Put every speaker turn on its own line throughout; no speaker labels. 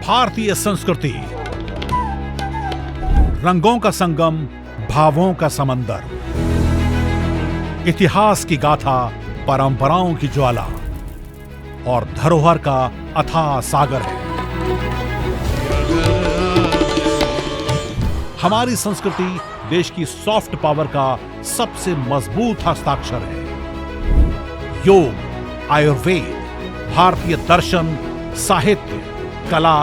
भारतीय संस्कृति, रंगों का संगम, भावों का समंदर, इतिहास की गाथा, परंपराओं की ज्वाला और धरोहर का अथाह सागर है। हमारी संस्कृति देश की सॉफ्ट पावर का सबसे मजबूत हस्ताक्षर है। योग, आयुर्वेद, भारतीय दर्शन, साहित्य, कला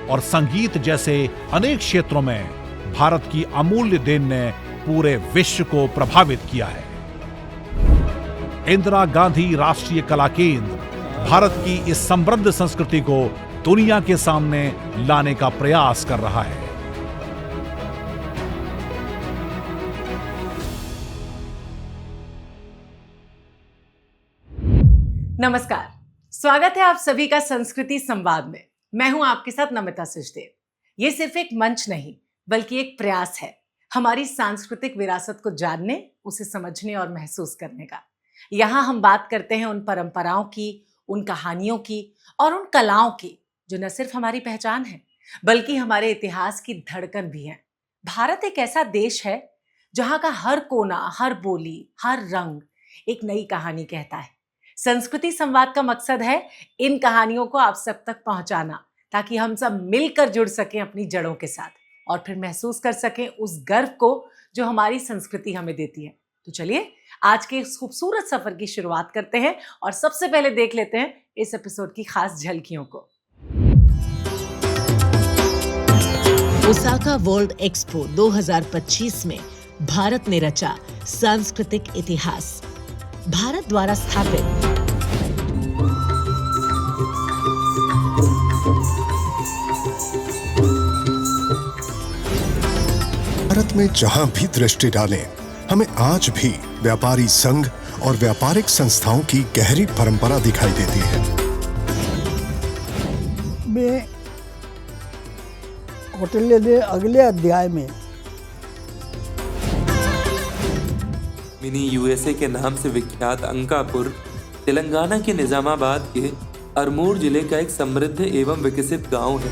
और संगीत जैसे अनेक क्षेत्रों में भारत की अमूल्य देन ने पूरे विश्व को प्रभावित किया है। इंदिरा गांधी राष्ट्रीय कला केंद्र भारत की इस समृद्ध संस्कृति को दुनिया के सामने लाने का प्रयास कर रहा है।
नमस्कार, स्वागत है आप सभी का संस्कृति संवाद में। मैं हूं आपके साथ नमिता सचदेव। ये सिर्फ एक मंच नहीं बल्कि एक प्रयास है हमारी सांस्कृतिक विरासत को जानने, उसे समझने और महसूस करने का। यहाँ हम बात करते हैं उन परंपराओं की, उन कहानियों की और उन कलाओं की जो न सिर्फ हमारी पहचान है बल्कि हमारे इतिहास की धड़कन भी है। भारत एक ऐसा देश है जहाँ का हर कोना, हर बोली, हर रंग एक नई कहानी कहता है। संस्कृति संवाद का मकसद है इन कहानियों को आप सब तक पहुंचाना, ताकि हम सब मिलकर जुड़ सकें अपनी जड़ों के साथ और फिर महसूस कर सकें उस गर्व को जो हमारी संस्कृति हमें देती है। तो चलिए आज के इस खूबसूरत सफर की शुरुआत करते हैं और सबसे पहले देख लेते हैं इस एपिसोड की खास झलकियों को।
ओसाका वर्ल्ड एक्सपो 2025 में भारत ने रचा सांस्कृतिक इतिहास। भारत द्वारा स्थापित
भारत में जहां भी दृष्टि डालें, हमें आज भी व्यापारी संघ और व्यापारिक संस्थाओं की गहरी परंपरा दिखाई देती है।
मैं होटल के अगले अध्याय में
मिनी यूएसए के नाम से विख्यात अंकापुर तेलंगाना के निजामाबाद के अरमोर जिले का एक समृद्ध एवं विकसित गांव है।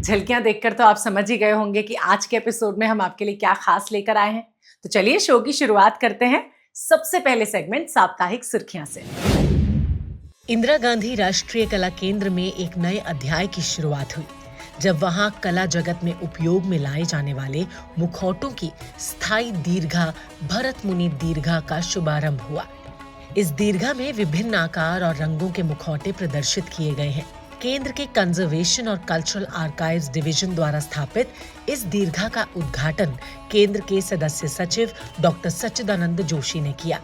झलकियां देखकर तो आप समझ ही गए होंगे कि आज के एपिसोड में हम आपके लिए क्या खास लेकर आए हैं। तो चलिए शो की शुरुआत करते हैं सबसे पहले सेगमेंट साप्ताहिक सुर्खियां से।
इंदिरा गांधी राष्ट्रीय कला केंद्र में एक नए अध्याय की शुरुआत हुई, जब वहां कला जगत में उपयोग में लाए जाने वाले मुखौटों की स्थायी दीर्घा भरत मुनि दीर्घा का शुभारंभ हुआ। इस दीर्घा में विभिन्न आकार और रंगों के मुखौटे प्रदर्शित किए गए हैं। केंद्र के कंजर्वेशन और कल्चरल आर्काइव्स डिवीजन द्वारा स्थापित इस दीर्घा का उद्घाटन केंद्र के सदस्य सचिव डॉक्टर सच्चिदानंद जोशी ने किया।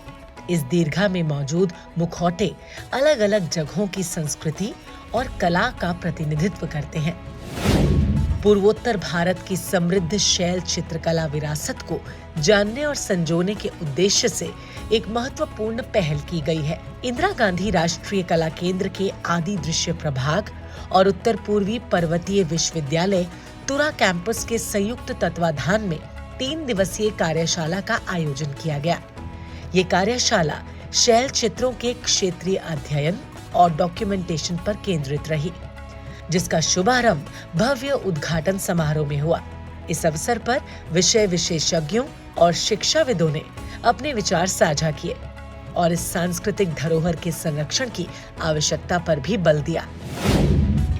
इस दीर्घा में मौजूद मुखौटे अलग अलग जगहों की संस्कृति और कला का प्रतिनिधित्व करते हैं। पूर्वोत्तर भारत की समृद्ध शैल चित्रकला विरासत को जानने और संजोने के उद्देश्य से एक महत्वपूर्ण पहल की गई है। इंदिरा गांधी राष्ट्रीय कला केंद्र के आदि दृश्य प्रभाग और उत्तर पूर्वी पर्वतीय विश्वविद्यालय तुरा कैंपस के संयुक्त तत्वाधान में 3 दिवसीय कार्यशाला का आयोजन किया गया। ये कार्यशाला शैल चित्रों के क्षेत्रीय अध्ययन और डॉक्यूमेंटेशन पर केंद्रित रही, जिसका शुभारंभ भव्य उद्घाटन समारोह में हुआ। इस अवसर पर विषय विशेषज्ञों और शिक्षाविदों ने अपने विचार साझा किए और इस सांस्कृतिक धरोहर के संरक्षण की आवश्यकता पर भी बल दिया।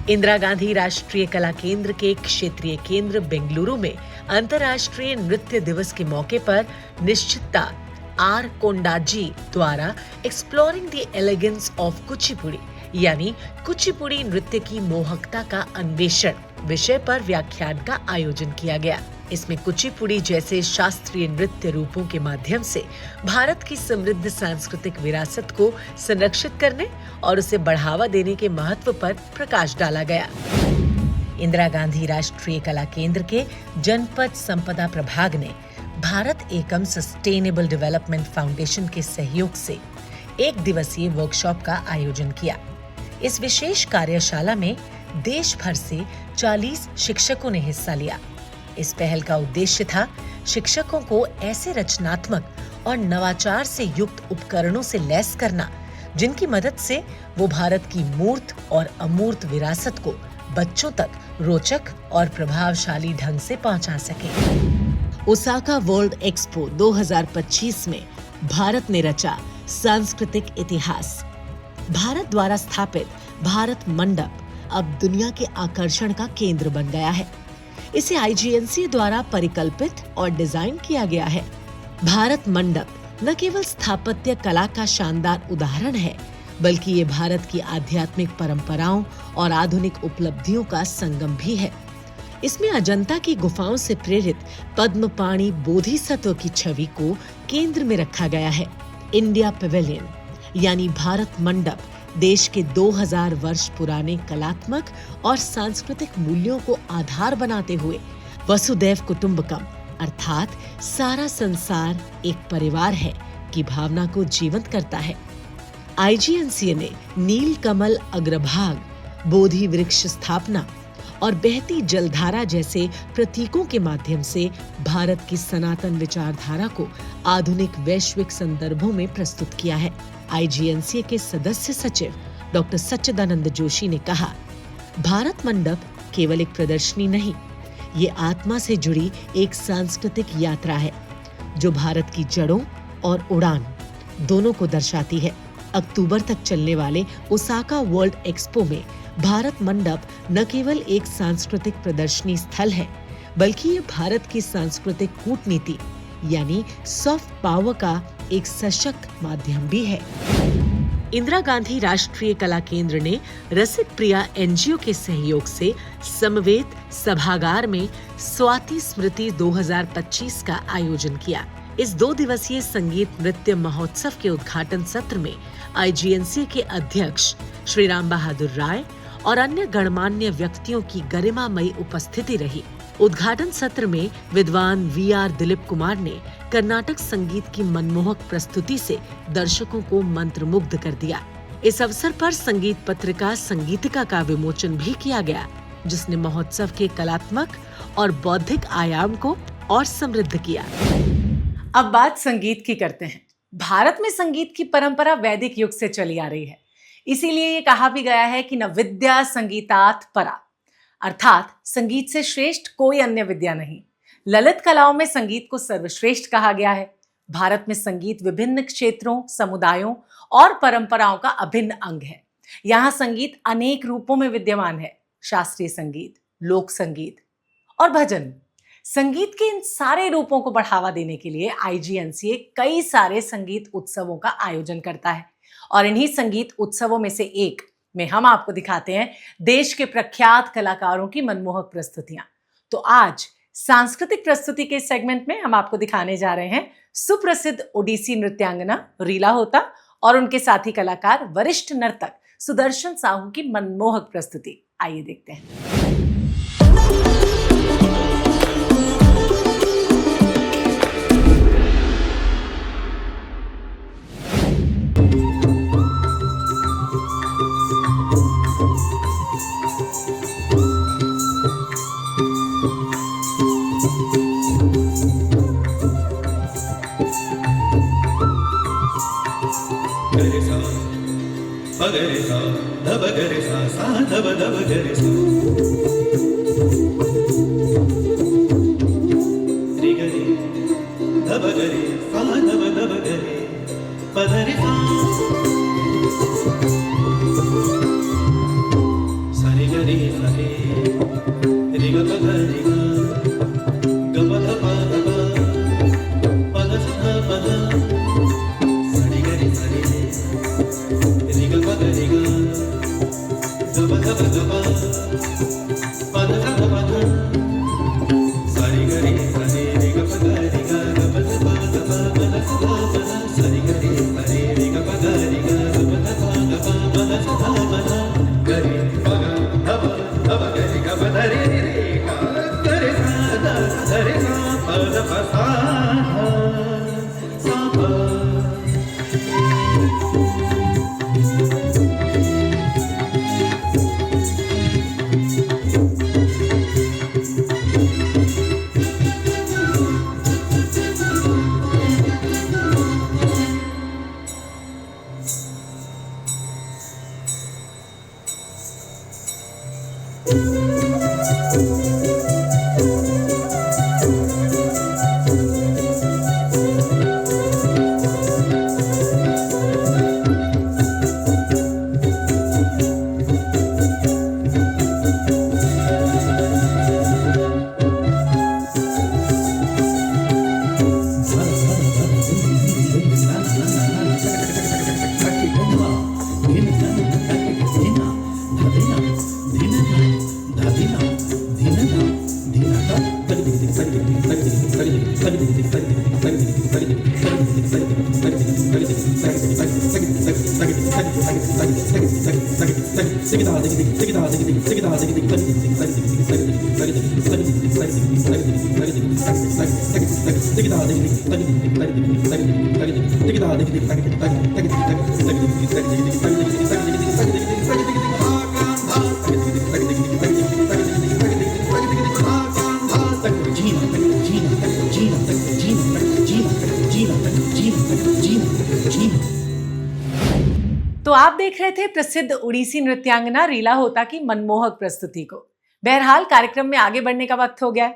इंदिरा गांधी राष्ट्रीय कला केंद्र के क्षेत्रीय केंद्र बेंगलुरु में अंतर्राष्ट्रीय नृत्य दिवस के मौके पर निश्चितता आर कोंडाजी द्वारा exploring the elegance of Kuchipudi यानी कुचिपुड़ी नृत्य की मोहकता का अन्वेषण विषय पर व्याख्यान का आयोजन किया गया। इसमें कुचिपुड़ी जैसे शास्त्रीय नृत्य रूपों के माध्यम से भारत की समृद्ध सांस्कृतिक विरासत को संरक्षित करने और उसे बढ़ावा देने के महत्व पर प्रकाश डाला गया। इंदिरा गांधी राष्ट्रीय कला केंद्र के जनपद संपदा प्रभाग ने भारत एकम सस्टेनेबल डेवलपमेंट फाउंडेशन के सहयोग से 1 दिवसीय वर्कशॉप का आयोजन किया। इस विशेष कार्यशाला में देश भर से 40 शिक्षकों ने हिस्सा लिया। इस पहल का उद्देश्य था शिक्षकों को ऐसे रचनात्मक और नवाचार से युक्त उपकरणों से लैस करना जिनकी मदद से वो भारत की मूर्त और अमूर्त विरासत को बच्चों तक रोचक और प्रभावशाली ढंग से पहुंचा सके। ओसाका वर्ल्ड एक्सपो 2025 में भारत ने रचा सांस्कृतिक इतिहास। भारत द्वारा स्थापित भारत मंडप अब दुनिया के आकर्षण का केंद्र बन गया है। इसे IGNCA द्वारा परिकल्पित और डिजाइन किया गया है। भारत मंडप न केवल स्थापत्य कला का शानदार उदाहरण है, बल्कि ये भारत की आध्यात्मिक परंपराओं और आधुनिक उपलब्धियों का संगम भी है। इसमें अजंता की गुफाओं से प्रेरित पद्मपाणि बोधिसत्व की छवि को केंद्र में रखा गया है। इंडिया पवेलियन यानी भारत मंडप देश के 2000 वर्ष पुराने कलात्मक और सांस्कृतिक मूल्यों को आधार बनाते हुए वसुदैव कुटुंबकम अर्थात सारा संसार एक परिवार है की भावना को जीवंत करता है। IGNCA ने नील कमल अग्रभाग, बोधि वृक्ष स्थापना और बहती जलधारा जैसे प्रतीकों के माध्यम से भारत की सनातन विचारधारा को आधुनिक वैश्विक संदर्भों में प्रस्तुत किया है। IGNCA के सदस्य सचिव डॉक्टर सच्चिदानंद जोशी ने कहा, भारत मंडप केवल एक प्रदर्शनी नहीं, ये आत्मा से जुड़ी एक सांस्कृतिक यात्रा है जो भारत की जड़ों और उड़ान दोनों को दर्शाती है। अक्टूबर तक चलने वाले ओसाका वर्ल्ड एक्सपो में भारत मंडप न केवल एक सांस्कृतिक प्रदर्शनी स्थल है, बल्कि ये भारत की सांस्कृतिक कूटनीति यानी सॉफ्ट पावर का एक सशक्त माध्यम भी है। इंदिरा गांधी राष्ट्रीय कला केंद्र ने रसिक प्रिया NGO के सहयोग से समवेत सभागार में स्वाति स्मृति 2025 का आयोजन किया। इस 2 दिवसीय संगीत नृत्य महोत्सव के उद्घाटन सत्र में IGNCA के अध्यक्ष श्री राम बहादुर राय और अन्य गणमान्य व्यक्तियों की गरिमामयी उपस्थिति रही। उद्घाटन सत्र में विद्वान VR दिलीप कुमार ने कर्नाटक संगीत की मनमोहक प्रस्तुति से दर्शकों को मंत्रमुग्ध कर दिया। इस अवसर पर संगीत पत्रिका संगीतिका का विमोचन भी किया गया, जिसने महोत्सव के कलात्मक और बौद्धिक आयाम को और समृद्ध किया।
अब बात संगीत की करते हैं। भारत में संगीत की परंपरा वैदिक युग से चली आ रही है। इसीलिए ये कहा भी गया है कि न विद्या संगीतात परा, अर्थात संगीत से श्रेष्ठ कोई अन्य विद्या नहीं। ललित कलाओं में संगीत को सर्वश्रेष्ठ कहा गया है। भारत में संगीत विभिन्न क्षेत्रों, समुदायों और परंपराओं का अभिन्न अंग है। यहाँ संगीत अनेक रूपों में विद्यमान है। शास्त्रीय संगीत, लोक संगीत और भजन। संगीत के इन सारे रूपों को बढ़ावा देने के लिए IGNCA कई सारे संगीत उत्सवों का आयोजन करता है और इन्हीं संगीत उत्सवों में से एक में हम आपको दिखाते हैं देश के प्रख्यात कलाकारों की मनमोहक प्रस्तुतियां। तो आज सांस्कृतिक प्रस्तुति के सेगमेंट में हम आपको दिखाने जा रहे हैं सुप्रसिद्ध ओडिसी नृत्यांगना रीला होता और उनके साथी कलाकार वरिष्ठ नर्तक सुदर्शन साहू की मनमोहक प्रस्तुति। आइए देखते हैं।
बगरे सा धब गरे सा धब धब गरे सा रि गरे धब गरे सा धब धब गरे पधरे सा सरे गरे सरे रि ग ग रि ग ग प ध प ध सा पद सरे गरे सरे रि ग ग रि ग ग प ध प पद सा पद सरे गरे सरे रि ग प ग रि ग ग प ध पद सा पद सरे गरे सरे रि ग प ग रि ग ग प ध पद सा पद गरे प ग ध प गरे ग प ध रि रि ग गरे सा द ध रे सा पद प सा सा प
तो आप देख रहे थे प्रसिद्ध उड़ीसी नृत्यांगना रीला होता की मनमोहक प्रस्तुति को। बहरहाल कार्यक्रम में आगे बढ़ने का वक्त हो गया है।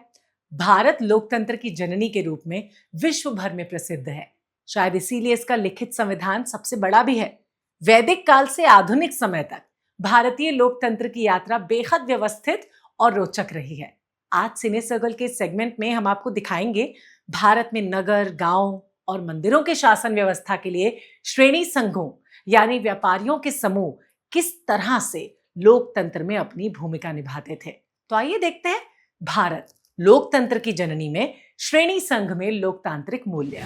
भारत लोकतंत्र की जननी के रूप में विश्व भर में प्रसिद्ध है। शायद इसीलिए इसका लिखित संविधान सबसे बड़ा भी है। वैदिक काल से आधुनिक समय तक भारतीय लोकतंत्र की यात्रा बेहद व्यवस्थित और रोचक रही है। आज सिने सर्कल के सेगमेंट में हम आपको दिखाएंगे भारत में नगर, गांव और मंदिरों के शासन व्यवस्था के लिए श्रेणी संघों यानी व्यापारियों के समूह किस तरह से लोकतंत्र में अपनी भूमिका निभाते थे। तो आइए देखते हैं भारत लोकतंत्र की जननी में श्रेणी संघ में लोकतांत्रिक मूल्य।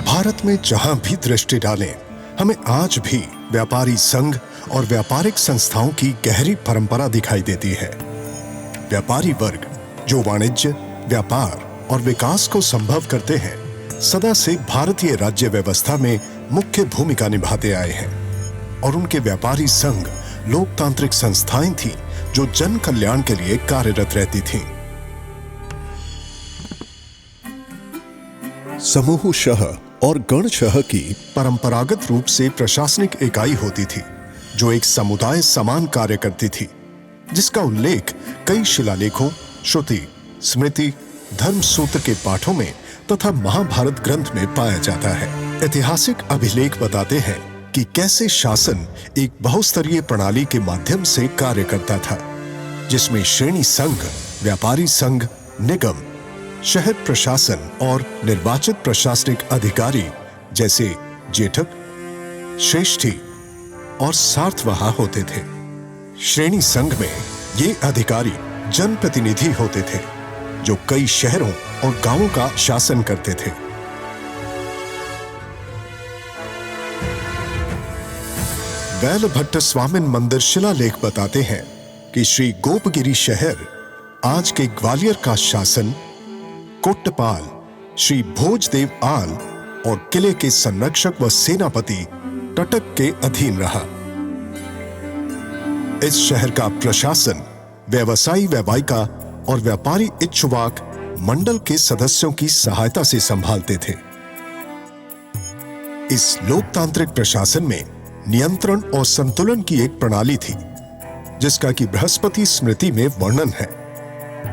भारत में जहां भी दृष्टि डालें, हमें आज भी व्यापारी संघ और व्यापारिक संस्थाओं की गहरी परंपरा दिखाई देती है। व्यापारी वर्ग जो वाणिज्य, व्यापार और विकास को संभव करते हैं, सदा से भारतीय राज्य व्यवस्था में मुख्य भूमिका निभाते आए हैं और उनके व्यापारी संघ लोकतांत्रिक संस्थाएं थीं जो जन कल्याण के लिए कार्यरत रहती थीं। समूहशः और गणशः की परंपरागत रूप से प्रशासनिक इकाई होती थी जो एक समुदाय समान कार्य करती थी, जिसका उल्लेख कई शिलालेखों, श्रुति, स्मृति, धर्म सूत्र के पाठों में तथा महाभारत ग्रंथ में पाया जाता है। ऐतिहासिक अभिलेख बताते हैं कि कैसे शासन एक बहुस्तरीय प्रणाली के माध्यम से कार्य करता था, जिसमें श्रेणी संघ, व्यापारी संघ, निगम, शहर प्रशासन और निर्वाचित प्रशासनिक अधिकारी जैसे जेठक, श्रेष्ठी और सार्थवाहा होते थे। श्रेणी संघ में ये अधिकारी जनप्रतिनिधि होते थे जो कई शहरों और गांवों का शासन करते थे। वैलभट्ट स्वामिन मंदिर शिलालेख बताते हैं कि श्री गोपगिरी शहर, आज के ग्वालियर का शासन कोट्टपाल श्री भोजदेव आल और किले के संरक्षक व सेनापति टटक के अधीन रहा। इस शहर का प्रशासन व्यवसायी, व्यवसायिका और व्यापारी इच्छुवाक मंडल के सदस्यों की सहायता से संभालते थे। इस लोकतांत्रिक प्रशासन में नियंत्रण और संतुलन की एक प्रणाली थी जिसका कि बृहस्पति स्मृति में वर्णन है।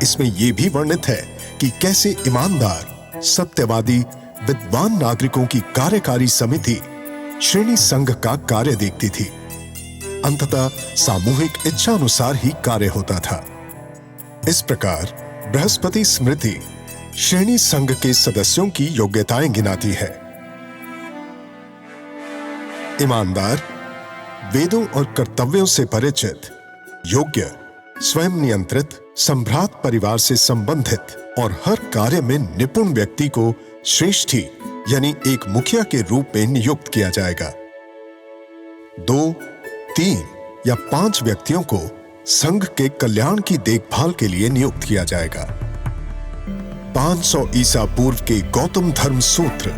इसमें यह भी वर्णित है कि कैसे ईमानदार, सत्यवादी, विद्वान नागरिकों की कार्यकारी समिति श्रेणी संघ का कार्य देखती थी। अंततः सामूहिक इच्छा अनुसार ही कार्य होता था। इस प्रकार बृहस्पति स्मृति श्रेणी संघ के सदस्यों की योग्यताएं गिनाती है। ईमानदार, वेदों और कर्तव्यों से परिचित, योग्य, स्वयं नियंत्रित, सम्भ्रात परिवार से संबंधित और हर कार्य में निपुण व्यक्ति को श्रेष्ठी यानी एक मुखिया के रूप में नियुक्त किया जाएगा। 2, 3 या 5 व्यक्तियों को संघ के कल्याण की देखभाल के लिए नियुक्त किया जाएगा। 500 ईसा पूर्व के गौतम धर्म सूत्र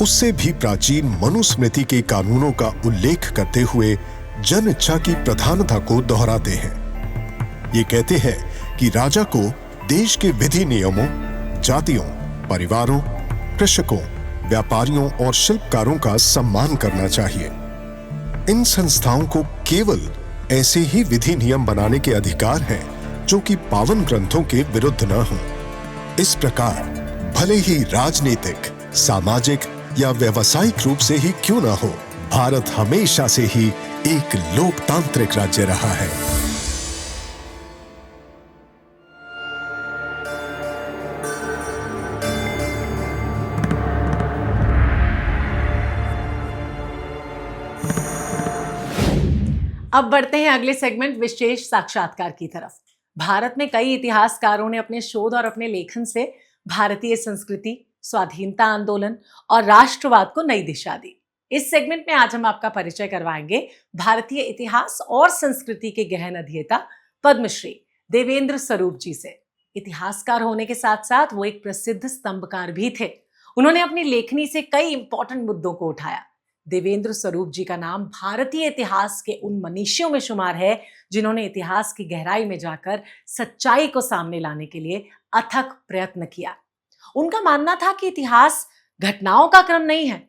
उससे भी प्राचीन मनुस्मृति के कानूनों का उल्लेख करते हुए जन इच्छा की प्रधानता को दोहराते हैं। ये कहते हैं कि राजा को देश के विधि नियमों, जातियों, परिवारों, कृषकों, व्यापारियों और शिल्पकारों का सम्मान करना चाहिए। इन संस्थाओं को केवल ऐसे ही विधि नियम बनाने के अधिकार हैं जो कि पावन ग्रंथों के विरुद्ध न हों। इस प्रकार भले ही राजनीतिक, सामाजिक या व्यावसायिक रूप से ही क्यों न हो, भारत हमेशा से ही एक लोकतांत्रिक राज्य रहा है।
अब बढ़ते हैं अगले सेगमेंट विशेष साक्षात्कार की तरफ। भारत में कई इतिहासकारों ने अपने शोध और अपने लेखन से भारतीय संस्कृति, स्वाधीनता आंदोलन और राष्ट्रवाद को नई दिशा दी। इस सेगमेंट में आज हम आपका परिचय करवाएंगे भारतीय इतिहास और संस्कृति के गहन अध्येता पद्मश्री देवेंद्र स्वरूप जी से। इतिहासकार होने के साथ साथ वो एक प्रसिद्ध स्तंभकार भी थे। उन्होंने अपनी लेखनी से कई इंपॉर्टेंट मुद्दों को उठाया। देवेंद्र स्वरूप जी का नाम भारतीय इतिहास के उन मनीषियों में शुमार है जिन्होंने इतिहास की गहराई में जाकर सच्चाई को सामने लाने के लिए अथक प्रयत्न किया। उनका मानना था कि इतिहास घटनाओं का क्रम नहीं है,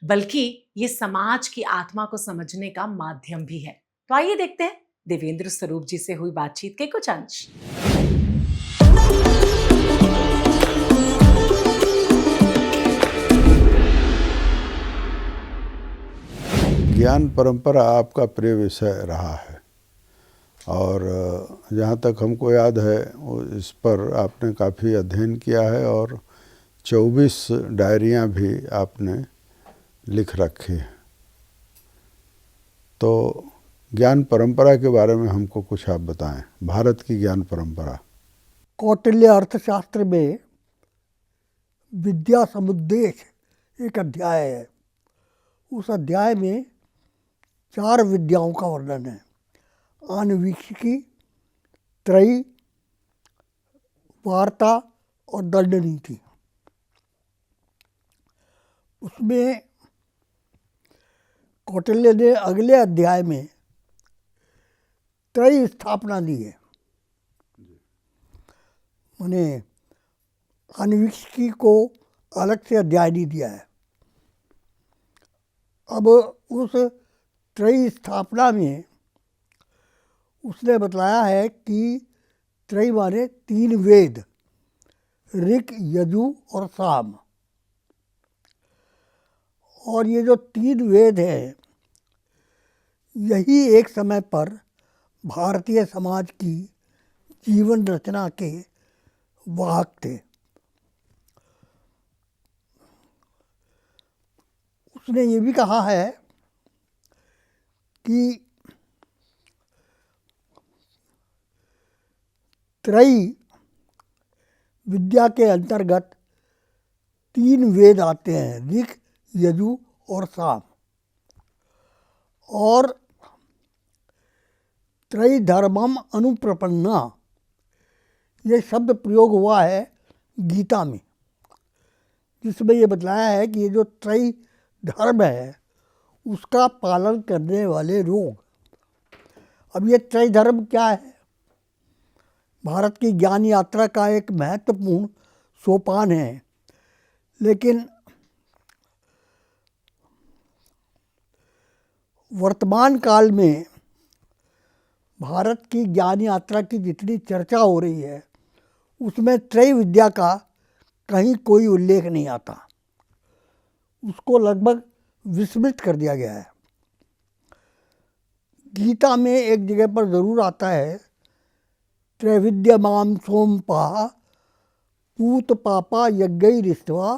बल्कि ये समाज की आत्मा को समझने का माध्यम भी है। तो आइए देखते हैं देवेंद्र स्वरूप जी से हुई बातचीत के कुछ अंश।
ज्ञान परंपरा आपका प्रिय विषय रहा है और जहाँ तक हमको याद है इस पर आपने काफ़ी अध्ययन किया है और 24 डायरियाँ भी आपने लिख रखी हैं। तो ज्ञान परंपरा के बारे में हमको कुछ आप बताएं, भारत की ज्ञान परंपरा।
कौटिल्य अर्थशास्त्र में विद्या समुद्देश एक अध्याय है। उस अध्याय में 4 विद्याओं का वर्णन है: आन्वीक्षिकी, त्रयी, वार्ता और दंड नीति। उसमें कौटिल्य ने अगले अध्याय में त्रयी स्थापना दी है। माने आन्वीक्षिकी को अलग से अध्याय नहीं दिया है। अब उस त्रयी स्थापना में उसने बताया है कि त्रयी माने 3 वेद, ऋक, यजु और साम। और ये जो 3 वेद हैं, यही एक समय पर भारतीय समाज की जीवन रचना के वाहक थे। उसने ये भी कहा है कि त्रयी विद्या के अंतर्गत 3 वेद आते हैं, ऋक, यजु और साम। और त्रयी धर्मम अनुप्रपन्ना, ये शब्द प्रयोग हुआ है गीता में, जिसमें ये बताया है कि ये जो त्रयी धर्म है उसका पालन करने वाले लोग। अब ये त्रयी धर्म क्या है? भारत की ज्ञान यात्रा का एक महत्वपूर्ण सोपान है, लेकिन वर्तमान काल में भारत की ज्ञान यात्रा की जितनी चर्चा हो रही है उसमें त्रयी विद्या का कहीं कोई उल्लेख नहीं आता। उसको लगभग विस्मृत कर दिया गया है। गीता में एक जगह पर ज़रूर आता है, त्रैविद्यमां सोमपा पूत पापा यज्ञैरिष्ट्वा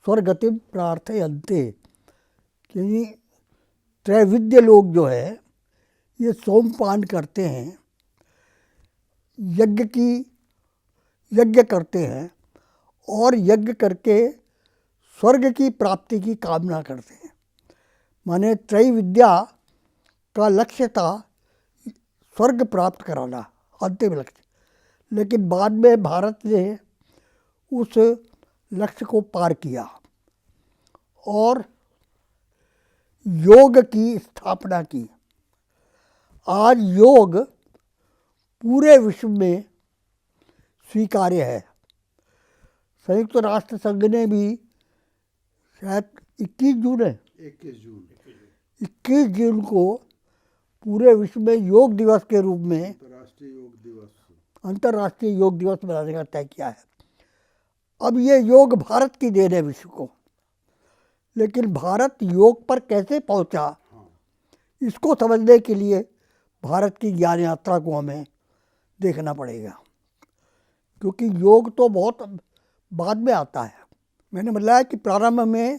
स्वर्गतिम प्रार्थयन्ते। यानी त्रैविद्य लोग जो है ये सोमपान करते हैं, यज्ञ करते हैं और यज्ञ करके स्वर्ग की प्राप्ति की कामना करते हैं। माने त्रयी विद्या का लक्ष्य था स्वर्ग प्राप्त कराना, अंतिम लक्ष्य। लेकिन बाद में भारत ने उस लक्ष्य को पार किया और योग की स्थापना की। आज योग पूरे विश्व में स्वीकार्य है। संयुक्त राष्ट्र संघ ने भी शायद 21 जून को पूरे विश्व में योग दिवस के रूप में अंतर्राष्ट्रीय योग दिवस मनाने का तय किया है। अब ये योग भारत की देन है विश्व को, लेकिन भारत योग पर कैसे पहुंचा, इसको समझने के लिए भारत की ज्ञान यात्रा को हमें देखना पड़ेगा, क्योंकि योग तो बहुत बाद में आता है। मैंने बताया कि प्रारंभ में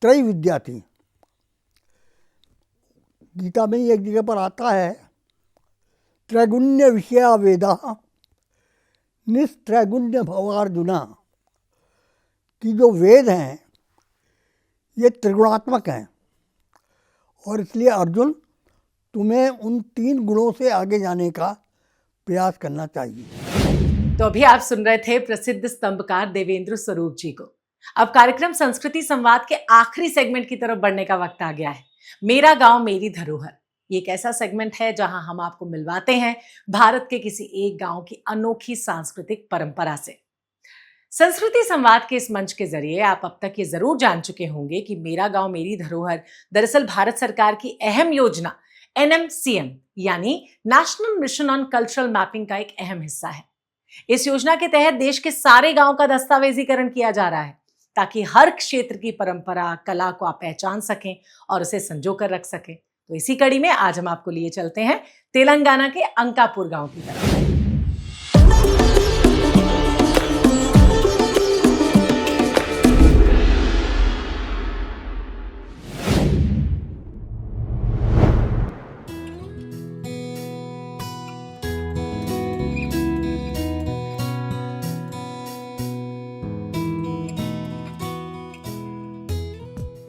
त्रय विद्या थी। गीता में ही एक जगह पर आता है, त्रैगुण्य विषया वेदा निस्त्रैगुण्य भवार्जुना, कि जो वेद हैं ये त्रिगुणात्मक हैं और इसलिए अर्जुन तुम्हें उन 3 गुणों से आगे जाने का प्रयास करना चाहिए।
तो अभी आप सुन रहे थे प्रसिद्ध स्तंभकार देवेंद्र स्वरूप जी को। अब कार्यक्रम संस्कृति संवाद के आखिरी सेगमेंट की तरफ बढ़ने का वक्त आ गया है। मेरा गांव मेरी धरोहर, ये एक ऐसा सेगमेंट है जहां हम आपको मिलवाते हैं भारत के किसी एक गांव की अनोखी सांस्कृतिक परंपरा से। संस्कृति संवाद के इस मंच के जरिए आप अब तक ये जरूर जान चुके होंगे कि मेरा गांव मेरी धरोहर दरअसल भारत सरकार की अहम योजना NMCM यानी national mission on cultural mapping का एक अहम हिस्सा है। इस योजना के तहत देश के सारे गांव का दस्तावेजीकरण किया जा रहा है ताकि हर क्षेत्र की परंपरा कला को आप पहचान सकें और उसे संजो कर रख सकें। तो इसी कड़ी में आज हम आपको लिए चलते हैं तेलंगाना के अंकापुर गांव की तरफ।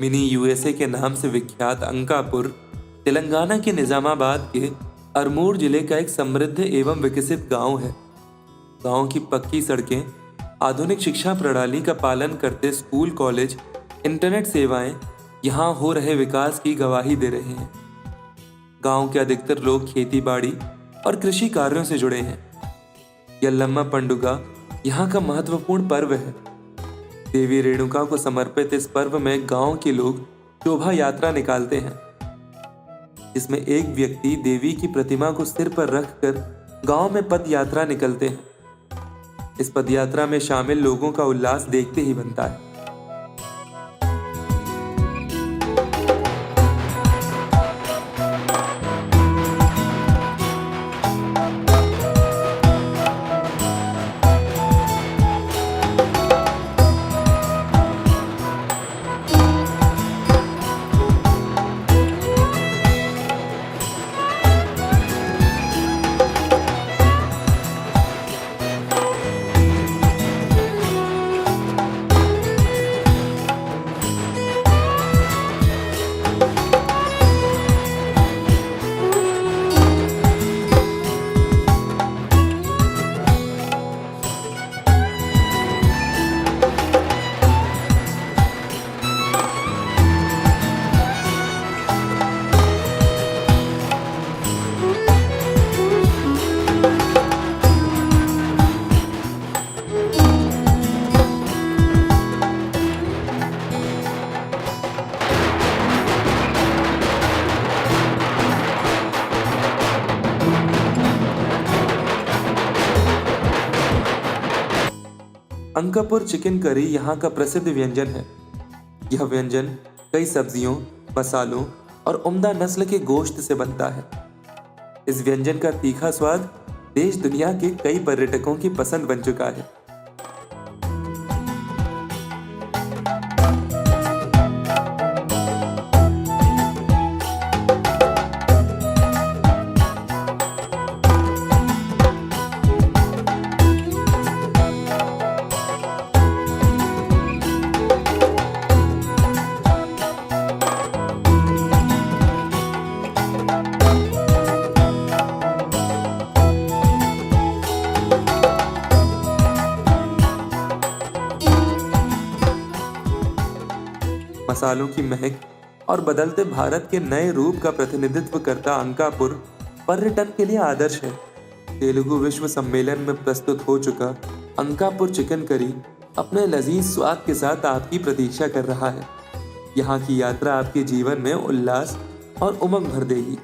मिनी यूएसए के नाम से विख्यात अंकापुर तेलंगाना के निजामाबाद के अरमूर जिले का एक समृद्ध एवं विकसित गांव है। गांव की पक्की सड़कें, आधुनिक शिक्षा प्रणाली का पालन करते स्कूल, कॉलेज, इंटरनेट सेवाएं यहां हो रहे विकास की गवाही दे रहे हैं। गांव के अधिकतर लोग खेती बाड़ी और कृषि कार्यों से जुड़े हैं। यल्लम्मा पंडुगा यहाँ का महत्वपूर्ण पर्व है। देवी रेणुका को समर्पित इस पर्व में गांव के लोग शोभा यात्रा निकालते हैं, जिसमें एक व्यक्ति देवी की प्रतिमा को सिर पर रखकर गांव में पद यात्रा निकलते हैं। इस पद यात्रा में शामिल लोगों का उल्लास देखते ही बनता है। अंकापुर चिकन करी यहाँ का प्रसिद्ध व्यंजन है। यह व्यंजन कई सब्जियों, मसालों और उम्दा नस्ल के गोश्त से बनता है। इस व्यंजन का तीखा स्वाद देश दुनिया के कई पर्यटकों की पसंद बन चुका है। मसालों की महक और बदलते भारत के नए रूप का प्रतिनिधित्व करता अंकापुर पर्यटन के लिए आदर्श है। तेलुगु विश्व सम्मेलन में प्रस्तुत हो चुका अंकापुर चिकन करी अपने लजीज स्वाद के साथ आपकी प्रतीक्षा कर रहा है। यहाँ की यात्रा आपके जीवन में उल्लास और उमंग भर देगी।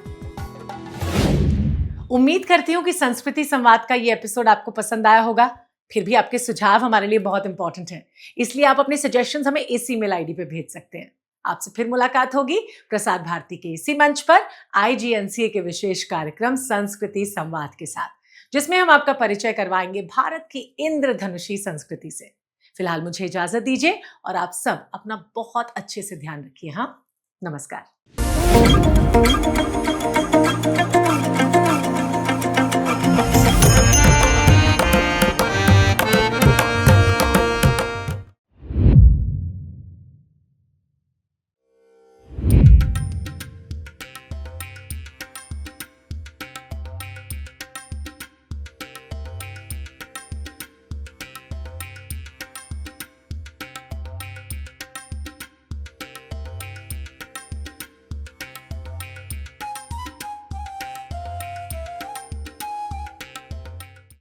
उम्मीद करती हूँ कि संस्कृति संवाद का ये एपिसोड आपको पसंद आया होगा। फिर भी आपके सुझाव हमारे लिए बहुत इंपॉर्टेंट हैं, इसलिए आप अपने सजेशंस हमें इस ईमेल आईडी पे भेज सकते हैं। आपसे फिर मुलाकात होगी प्रसार भारती के इसी मंच पर IGNCA के विशेष कार्यक्रम संस्कृति संवाद के साथ, जिसमें हम आपका परिचय करवाएंगे भारत की इंद्रधनुषी संस्कृति से। फिलहाल मुझे इजाजत दीजिए और आप सब अपना बहुत अच्छे से ध्यान रखिए। हाँ, नमस्कार।